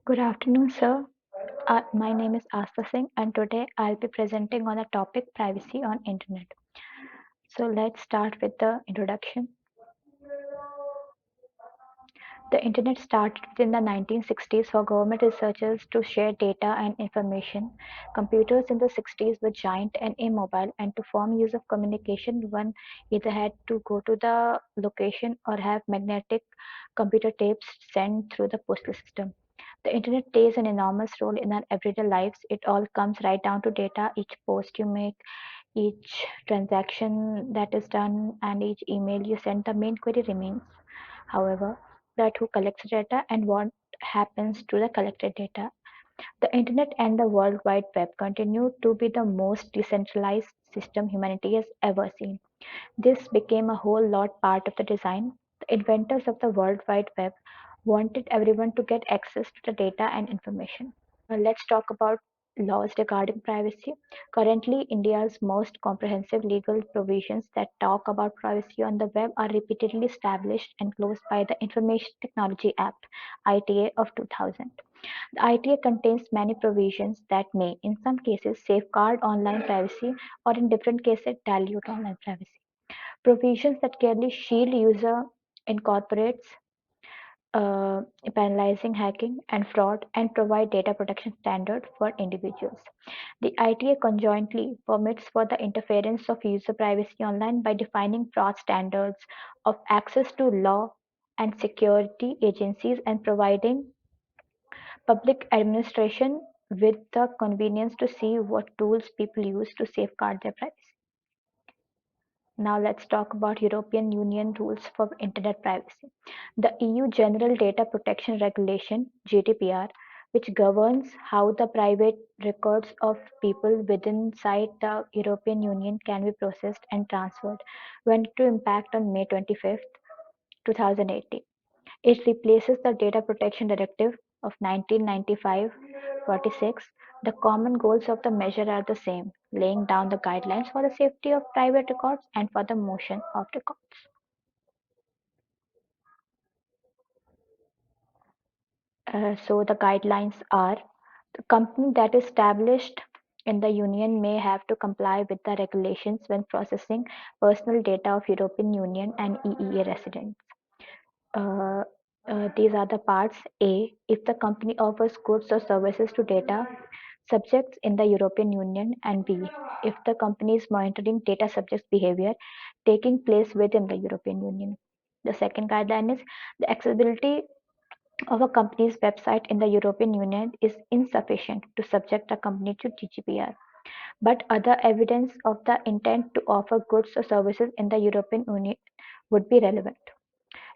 Good afternoon, sir. My name is Asta Singh, and today I'll be presenting on the topic privacy on internet. So let's start with the introduction. The internet started within the 1960s for government researchers to share data and information. Computers in the 60s were giant and immobile, and to form use of communication, one either had to go to the location or have magnetic computer tapes sent through the postal system. The internet plays an enormous role in our everyday lives. It all comes right down to data. Each post you make, each transaction that is done, and each email you send, the main query remains, however, that who collects data and what happens to the collected data. The internet and the World Wide Web continue to be the most decentralized system humanity has ever seen. This became a whole lot part of the design. The inventors of the World Wide Web wanted everyone to get access to the data and information. Let's talk about laws regarding privacy. Currently, India's most comprehensive legal provisions that talk about privacy on the web are repeatedly established and closed by the Information Technology Act (ITA) of 2000. The ITA contains many provisions that may, in some cases, safeguard online privacy or in different cases dilute online privacy. Provisions that clearly shield user incorporates penalizing hacking and fraud and provide data protection standards for individuals. The ITA conjointly permits for the interference of user privacy online by defining broad standards of access to law and security agencies and providing public administration with the convenience to see what tools people use to safeguard their privacy. Now let's talk about European Union rules for internet privacy. The EU General Data Protection Regulation (GDPR), which governs how the private records of people within inside the European Union can be processed and transferred, went into impact on May 25, 2018. It replaces the Data Protection Directive of 1995/46. The common goals of the measure are the same, laying down the guidelines for the safety of private records and for the motion of records. So the guidelines are: the company that is established in the Union may have to comply with the regulations when processing personal data of European Union and EEA residents. Uh, these are the parts. A. If the company offers goods or services to data subjects in the European Union, and B. If the company is monitoring data subjects' behavior taking place within the European Union. The second guideline is: the accessibility of a company's website in the European Union is insufficient to subject a company to GDPR, but other evidence of the intent to offer goods or services in the European Union would be relevant.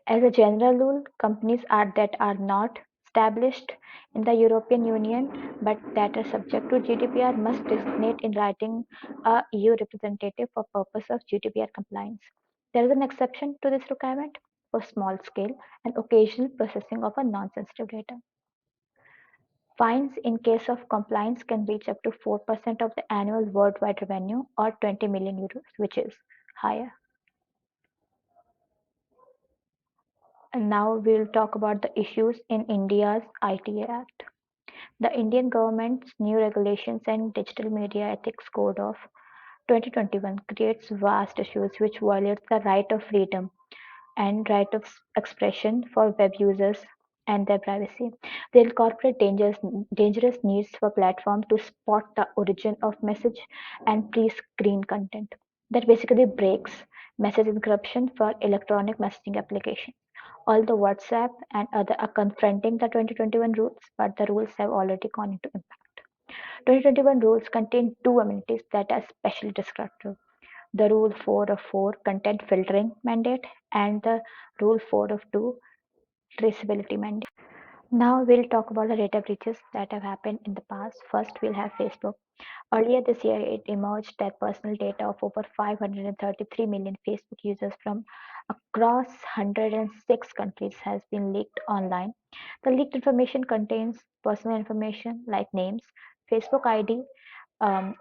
As a general rule, companies that are not established in the European Union but that are subject to GDPR must designate in writing a EU representative for purpose of GDPR compliance. There is an exception to this requirement for small scale and occasional processing of a non-sensitive data. Fines in case of compliance can reach up to 4% of the annual worldwide revenue or 20 million euros, which is higher. And now we'll talk about the issues in India's ITA Act. The Indian government's new regulations and digital media ethics code of 2021 creates vast issues which violates the right of freedom and right of expression for web users and their privacy. They incorporate dangerous needs for platform to spot the origin of message and pre-screen content that basically breaks message encryption for electronic messaging applications. Although WhatsApp and other are confronting the 2021 rules, but the rules have already gone into impact. 2021 rules contain two amenities that are especially disruptive: the Rule 4 of 4 content filtering mandate and the Rule 4 of 2 traceability mandate. Now we'll talk about the data breaches that have happened in the past. First, we'll have Facebook. Earlier this year, it emerged that personal data of over 533 million Facebook users from across 106 countries has been leaked online. The leaked information contains personal information like names, Facebook ID,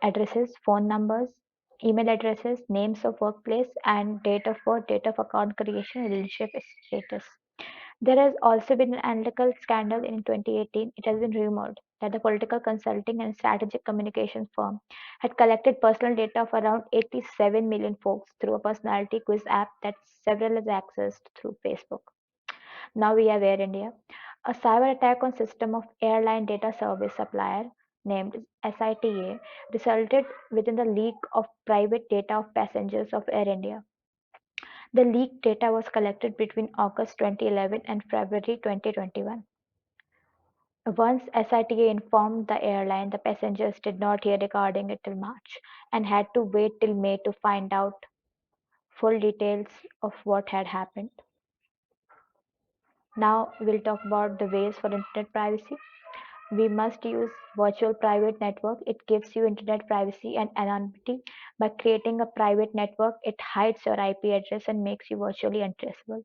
addresses, phone numbers, email addresses, names of workplace, and date of birth, date of account creation, relationship status. There has also been an analytical scandal in 2018. It has been rumored that the political consulting and strategic communications firm had collected personal data of around 87 million folks through a personality quiz app that several has accessed through Facebook. Now we have Air India. A cyber attack on system of airline data service supplier named SITA resulted within the leak of private data of passengers of Air India. The leaked data was collected between August 2011 and February 2021. Once SITA informed the airline, the passengers did not hear regarding it till March and had to wait till May to find out full details of what had happened. Now we'll talk about the ways for internet privacy. We must use virtual private network. It gives you internet privacy and anonymity. By creating a private network, it hides your IP address and makes you virtually untraceable.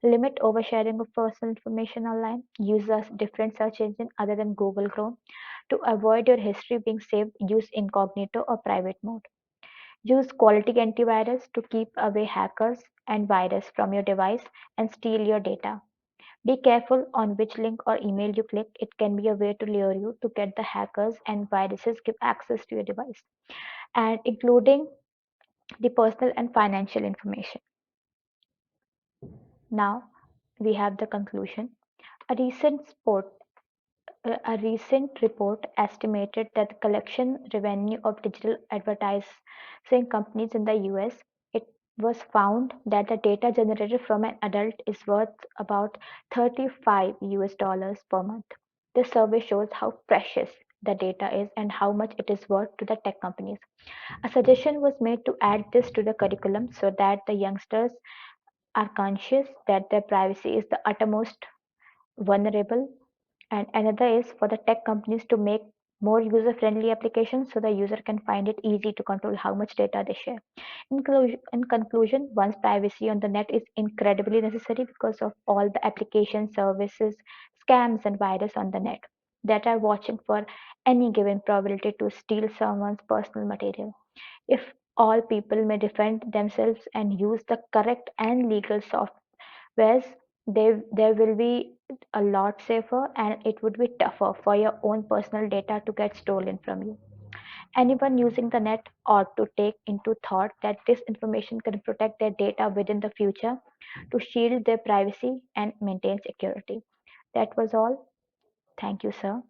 Limit oversharing of personal information online. Use a different search engine other than Google Chrome. To avoid your history being saved, use incognito or private mode. Use quality antivirus to keep away hackers and virus from your device and steal your data. Be careful on which link or email you click. It can be a way to lure you to get the hackers and viruses give access to your device, and including the personal and financial information. Now we have the conclusion. A recent sport A recent report estimated that the collection revenue of digital advertising companies in the US, it was found that the data generated from an adult is worth about 35 US dollars per month. This survey shows how precious the data is and how much it is worth to the tech companies. A suggestion was made to add this to the curriculum so that the youngsters are conscious that their privacy is the uttermost vulnerable, and another is for the tech companies to make more user-friendly applications so the user can find it easy to control how much data they share. In conclusion, one's privacy on the net is incredibly necessary because of all the application services, scams, and virus on the net that are watching for any given probability to steal someone's personal material. If all people may defend themselves and use the correct and legal softwares, there will be a lot safer and it would be tougher for your own personal data to get stolen from you. Anyone using the net ought to take into thought that this information can protect their data within the future to shield their privacy and maintain security. That was all. Thank you, sir.